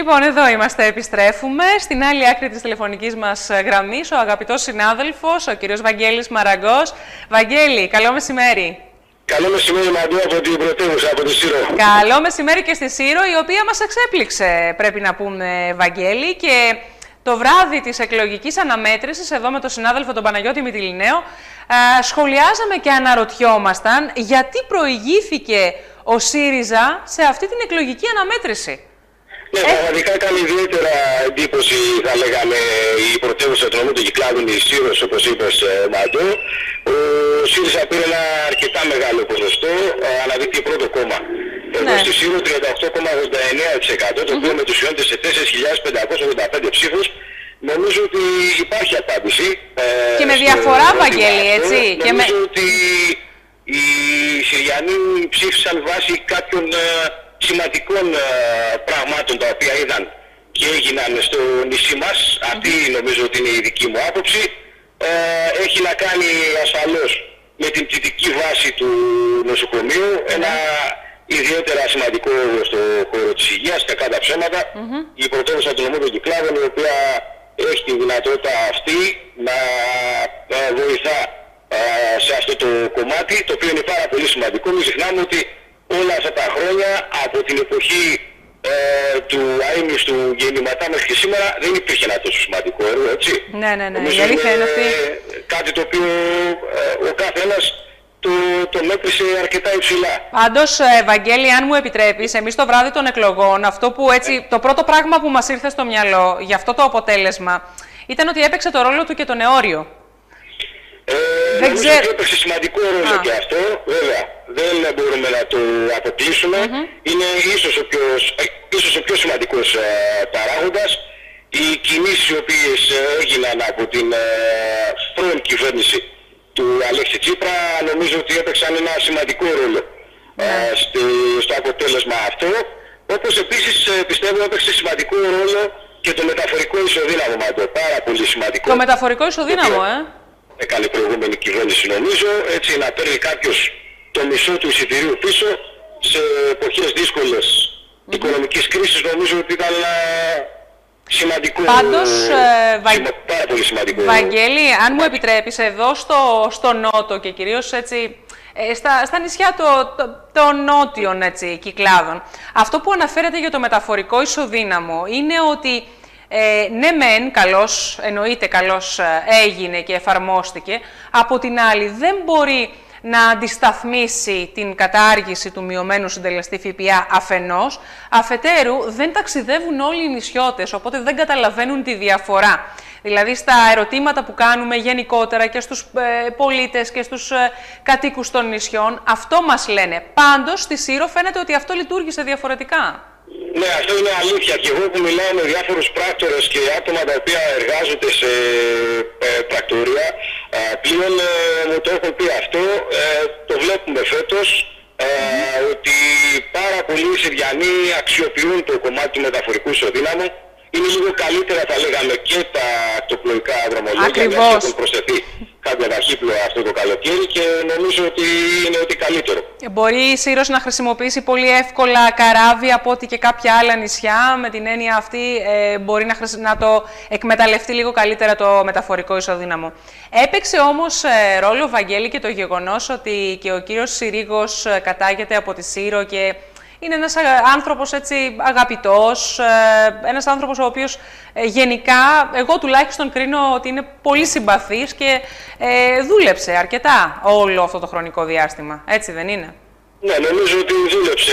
Λοιπόν, εδώ είμαστε, επιστρέφουμε. Στην άλλη άκρη της τηλεφωνικής μας γραμμής, ο αγαπητός συνάδελφος, ο κύριος Βαγγέλης Μαραγκός. Βαγγέλη, καλό μεσημέρι. Καλό μεσημέρι, Μαντώ, από την πρωτεύουσα, από τη Σύρο. Καλό μεσημέρι και στη Σύρο, η οποία μας εξέπληξε, πρέπει να πούμε, Βαγγέλη. Και το βράδυ της εκλογικής αναμέτρησης, εδώ με τον συνάδελφο τον Παναγιώτη Μητυλινέο, σχολιάζαμε και αναρωτιόμασταν γιατί προηγήθηκε ο ΣΥΡΙΖΑ σε αυτή την εκλογική αναμέτρηση. Ναι, πραγματικά κάνει ιδιαίτερα εντύπωση, θα λέγαμε, η πρωτεύουσα του νομού των Κυκλάδων, η Σύρος, όπως είπες, Μαντώ. Ο ΣΥΡΙΖΑ πήρε ένα αρκετά μεγάλο ποσοστό, αναδείχθηκε πρώτο κόμμα. Εδώ στη Σύρο 38,89%, το οποίο μετουσιώνεται σε 4.585 ψήφους. Νομίζω ότι υπάρχει απάντηση. Και με διαφορά, Βαγγέλη, έτσι. Νομίζω ότι οι Συριανοί ψήφισαν βάσει κάποιων σημαντικών πραγμάτων τα οποία είδαν και έγιναν στο νησί μας. Αυτή νομίζω ότι είναι η δική μου άποψη. Έχει να κάνει ασφαλώς με την πτυτική βάση του νοσοκομείου, ένα ιδιαίτερα σημαντικό στο χώρο της υγείας, κακά τα ψέματα. Η πρωτεύουσα του νομού των Κυκλάδων, η οποία έχει τη δυνατότητα αυτή να βοηθά σε αυτό το κομμάτι, το οποίο είναι πάρα πολύ σημαντικό. Μην ξεχνάμε ότι όλα αυτά τα χρόνια, από την εποχή του αείμνηστου γεννηματά μέχρι και σήμερα, δεν υπήρχε ένα τόσο σημαντικό έργο, έτσι. Ναι. Η αλήθεια είναι αυτή. Κάτι το οποίο ο καθένας το μέτρησε αρκετά υψηλά. Πάντως, Βαγγέλη, αν μου επιτρέπεις, εμείς το βράδυ των εκλογών, αυτό που έτσι, το πρώτο πράγμα που μας ήρθε στο μυαλό για αυτό το αποτέλεσμα ήταν ότι έπαιξε το ρόλο του και το νεόριο. Νομίζω ότι έπαιξε σημαντικό ρόλο και αυτό, βέβαια. Δεν μπορούμε να το αποκλείσουμε. Είναι ίσως ο πιο σημαντικός παράγοντας. Οι κινήσεις οι οποίες έγιναν από την πρώην κυβέρνηση του Αλέξη Τσίπρα νομίζω ότι έπαιξαν ένα σημαντικό ρόλο στο αποτέλεσμα αυτό. Όπως επίσης πιστεύω έπαιξε σημαντικό ρόλο και το μεταφορικό ισοδύναμο, Μαντώ. Πάρα πολύ σημαντικό. Το μεταφορικό ισοδύναμο, έκανε η προηγούμενη κυβέρνηση, νομίζω, έτσι να παίρνει κάποιος το μισό του εισιτηρίου πίσω σε εποχές δύσκολες οικονομικής κρίσης, νομίζω ότι ήταν σημαντικό. Πάντως, πάρα πολύ σημαντικό. Βαγγέλη, αν μου επιτρέπεις, εδώ στο Νότο και κυρίως έτσι, στα νησιά των νότιων Κυκλάδων, αυτό που αναφέρεται για το μεταφορικό ισοδύναμο είναι ότι ναι μεν, εννοείται καλώς έγινε και εφαρμόστηκε, από την άλλη δεν μπορεί να αντισταθμίσει την κατάργηση του μειωμένου συντελεστή ΦΠΑ αφενός, αφετέρου δεν ταξιδεύουν όλοι οι νησιώτες, οπότε δεν καταλαβαίνουν τη διαφορά. Δηλαδή στα ερωτήματα που κάνουμε γενικότερα και στους πολίτες και στους κατοίκους των νησιών, αυτό μας λένε. Πάντως στη Σύρο φαίνεται ότι αυτό λειτουργήσε διαφορετικά. Ναι, αυτό είναι αλήθεια. Και εγώ που μιλάω με διάφορους πράκτορες και άτομα τα οποία εργάζονται σε πρακτορία, πλέον μου το έχουν πει αυτό. Το βλέπουμε φέτος ότι πάρα πολλοί Συριανοί αξιοποιούν το κομμάτι του μεταφορικού ισοδύναμου. Είναι λίγο καλύτερα, θα λέγαμε, και τα ακτοπλοϊκά δρομολόγια, γιατί έχουν προσθεθεί κάποια ταχύπλοα αυτό το καλοκαίρι και νομίζω ότι είναι ότι καλύτερο. Μπορεί η Σύρος να χρησιμοποιήσει πολύ εύκολα καράβι από ό,τι και κάποια άλλα νησιά. Με την έννοια αυτή μπορεί να το εκμεταλλευτεί λίγο καλύτερα το μεταφορικό ισοδύναμο. Έπαιξε όμως ρόλο, Βαγγέλη, και το γεγονός ότι και ο κύριος Συρίγος κατάγεται από τη Σύρο και είναι ένας άνθρωπος έτσι αγαπητός, ένας άνθρωπος ο οποίος γενικά, εγώ τουλάχιστον κρίνω ότι είναι πολύ συμπαθής και δούλεψε αρκετά όλο αυτό το χρονικό διάστημα. Έτσι δεν είναι? Ναι, νομίζω ότι δούλεψε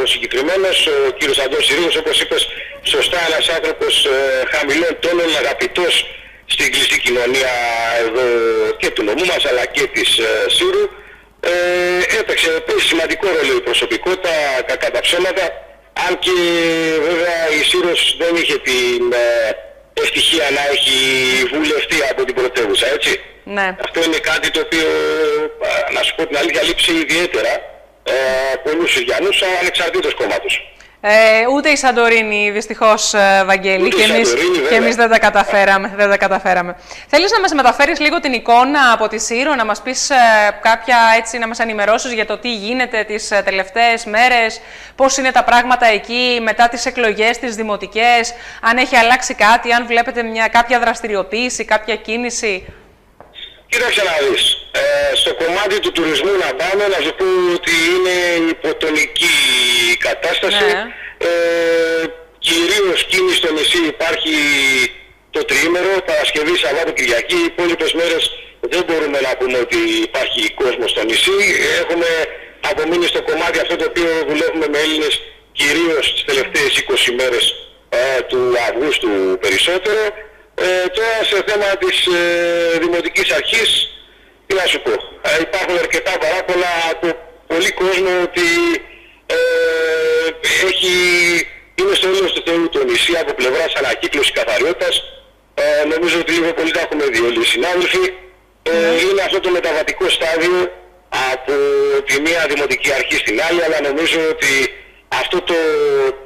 ο συγκεκριμένος, ο κύριος Αντώνης Συρίγος, όπως είπες σωστά, ένας άνθρωπος χαμηλών τόνων, αγαπητός στην κλειστή κοινωνία εδώ και του νομού μας αλλά και της Σύρου. Έπαιξε επίσης σημαντικό ρόλο η προσωπικότητα, κακά τα ψέματα, αν και βέβαια η Σύρος δεν είχε την ευτυχία να έχει βουλευτεί από την πρωτεύουσα, έτσι. Ναι. Αυτό είναι κάτι το οποίο, να σου πω την αλήθεια, λείψει ιδιαίτερα πολλούς Συριανούς ανεξαρτήτως κόμματος. Ούτε η Σαντορίνη, δυστυχώς, Βαγγέλη, και εμείς δεν τα καταφέραμε. Θέλεις να μας μεταφέρεις λίγο την εικόνα από τη Σύρο, να μας πεις κάποια, έτσι, να μας ενημερώσεις για το τι γίνεται τις τελευταίες μέρες, πώς είναι τα πράγματα εκεί μετά τις εκλογές, τις δημοτικές, αν έχει αλλάξει κάτι, αν βλέπετε κάποια δραστηριοποίηση, κάποια κίνηση? Κοίταξε να δεις. Στο κομμάτι του τουρισμού να πάμε, να σου πω ότι είναι υποτονική κατάσταση. Ναι. Κυρίως κίνηση στο νησί υπάρχει το τριήμερο, Παρασκευή, Σαββάτο, Κυριακή. Οι υπόλοιπες μέρες δεν μπορούμε να πούμε ότι υπάρχει κόσμο στο νησί. Έχουμε απομείνει στο κομμάτι αυτό το οποίο δουλεύουμε με Έλληνες κυρίως τις τελευταίες 20 μέρες του Αυγούστου περισσότερο. Τώρα σε θέμα της Δημοτικής Αρχής, τι να σου πω, υπάρχουν αρκετά παράπονα από πολλοί κόσμο ότι είναι στο ήλιο του Θεού το νησί από πλευράς ανακύκλωση καθαριότητας. Νομίζω ότι λίγο πολύ τα έχουμε δει όλοι οι συνάδελφοι. Είναι αυτό το μεταβατικό στάδιο από τη μία Δημοτική Αρχή στην άλλη, αλλά νομίζω ότι αυτό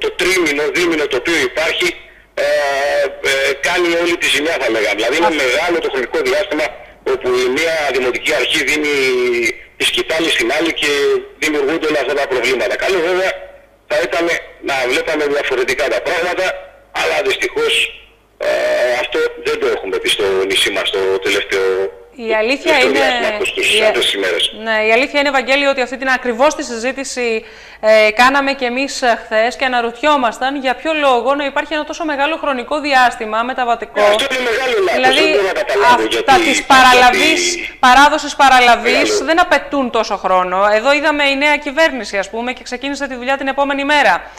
το τρίμηνο, δίμηνο το οποίο υπάρχει κάνει όλη τη ζημιά, θα λέγαμε. Δηλαδή είναι μεγάλο το χρονικό διάστημα όπου η μία Δημοτική Αρχή δίνει τη σκητάλη στην άλλη και δημιουργούνται όλα αυτά τα προβλήματα. Καλό βέβαια θα ήταν να βλέπαμε διαφορετικά τα πράγματα, αλλά δυστυχώς αυτό δεν το έχουμε πει στο νησί μας το τελευταίο. Η αλήθεια είναι, Βαγγέλη, ότι αυτή την ακριβώς τη συζήτηση κάναμε και εμείς χθες και αναρωτιόμασταν για ποιο λόγο να υπάρχει ένα τόσο μεγάλο χρονικό διάστημα μεταβατικό. Αυτό είναι μεγάλο λάθος. Δηλαδή, αυτά της παράδοσης παραλαβής δεν απαιτούν τόσο χρόνο. Εδώ είδαμε η νέα κυβέρνηση, ας πούμε, και ξεκίνησε τη δουλειά την επόμενη μέρα.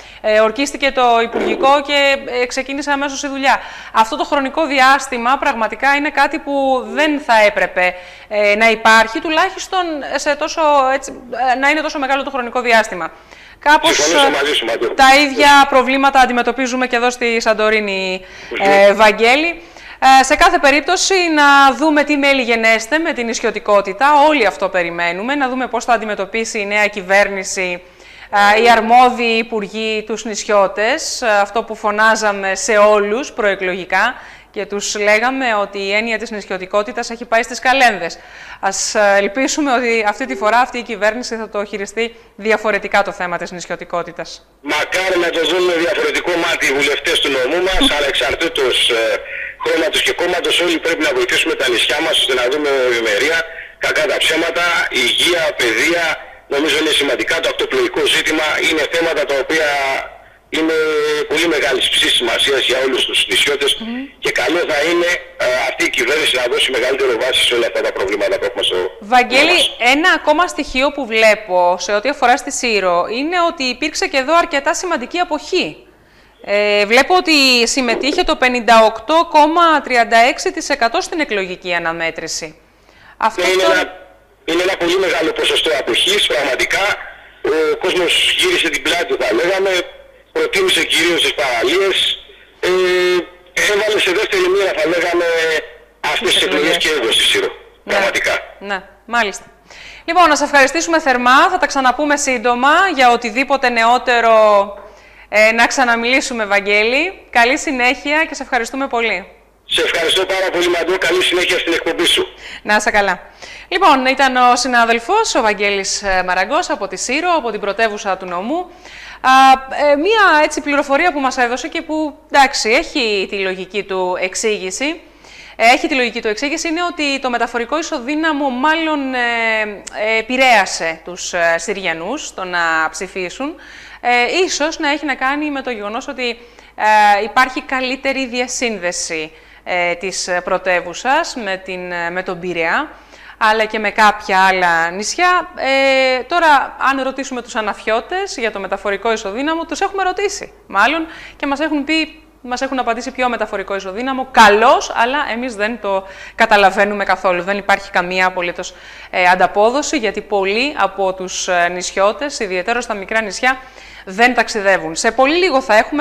Ορκίστηκε το Υπουργικό και ξεκίνησε αμέσως η δουλειά. Αυτό το χρονικό διάστημα πραγματικά είναι κάτι που δεν θα έπρεπε να υπάρχει, τουλάχιστον να είναι τόσο μεγάλο το χρονικό διάστημα. Κάπως τα ίδια προβλήματα αντιμετωπίζουμε και εδώ στη Σαντορίνη, Βαγγέλη. Σε κάθε περίπτωση να δούμε τι μέλη γενέστε με την νησιωτικότητα, όλοι αυτό περιμένουμε, να δούμε πώς θα αντιμετωπίσει η νέα κυβέρνηση, οι αρμόδιοι υπουργοί, τους νησιώτες, αυτό που φωνάζαμε σε όλους προεκλογικά και τους λέγαμε ότι η έννοια της νησιωτικότητας έχει πάει στις καλένδες. Ας ελπίσουμε ότι αυτή τη φορά αυτή η κυβέρνηση θα το χειριστεί διαφορετικά το θέμα της νησιωτικότητας. Μακάρι να το δούμε διαφορετικό μάτι οι βουλευτές του νομού μας, ανεξαρτήτως χρώματος και κόμματος. Όλοι πρέπει να βοηθήσουμε τα νησιά μας ώστε να δούμε ευημερία, κακά τα ψέματα, υγεία, παιδεία. Νομίζω είναι σημαντικά. Το ακτοπλοϊκό ζήτημα είναι θέματα τα οποία είναι πολύ μεγάλης ψής σημασίας για όλους τους νησιώτες και καλό θα είναι αυτή η κυβέρνηση να δώσει μεγαλύτερο βάση σε όλα αυτά τα προβλήματα που έχουμε στο Βαγγέλη, ένα ακόμα στοιχείο που βλέπω σε ό,τι αφορά στη Σύρο είναι ότι υπήρξε και εδώ αρκετά σημαντική αποχή. Βλέπω ότι συμμετείχε το 58,36% στην εκλογική αναμέτρηση. Αυτό είναι ένα πολύ μεγάλο ποσοστό αποχής, πραγματικά. Ο κόσμος γύρισε την πλάτη του, θα λέγαμε. Προτίμησε κυρίως τις παραλίες, έβαλε σε δεύτερη μοίρα, θα λέγαμε, αυτές τις εκλογές και εδώ στη Σύρο. Ναι, πραγματικά. Ναι, μάλιστα. Λοιπόν, να σε ευχαριστήσουμε θερμά. Θα τα ξαναπούμε σύντομα για οτιδήποτε νεότερο να ξαναμιλήσουμε, Βαγγέλη. Καλή συνέχεια και σε ευχαριστούμε πολύ. Σε ευχαριστώ πάρα πολύ, Μαντώ. Καλή συνέχεια στην εκπομπή σου. Να είσαι καλά. Λοιπόν, ήταν ο συνάδελφος, ο Βαγγέλης Μαραγκός από τη Σύρο, από την πρωτεύουσα του νομού. Μία έτσι πληροφορία που μας έδωσε και που, εντάξει, έχει τη λογική του εξήγηση. Είναι ότι το μεταφορικό ισοδύναμο μάλλον επηρέασε τους Συριανούς στο να ψηφίσουν. Ίσως να έχει να κάνει με το γεγονός ότι υπάρχει καλύτερη διασύνδεση της πρωτεύουσας με τον Πειραιά, αλλά και με κάποια άλλα νησιά. Τώρα, αν ρωτήσουμε τους αναφιώτες για το μεταφορικό ισοδύναμο, τους έχουμε ρωτήσει μάλλον και μας έχουν απαντήσει ποιο μεταφορικό ισοδύναμο, καλώς, αλλά εμείς δεν το καταλαβαίνουμε καθόλου. Δεν υπάρχει καμία απολύτως ανταπόδοση, γιατί πολλοί από τους νησιώτες, ιδιαίτερα στα μικρά νησιά, δεν ταξιδεύουν. Σε πολύ λίγο θα έχουμε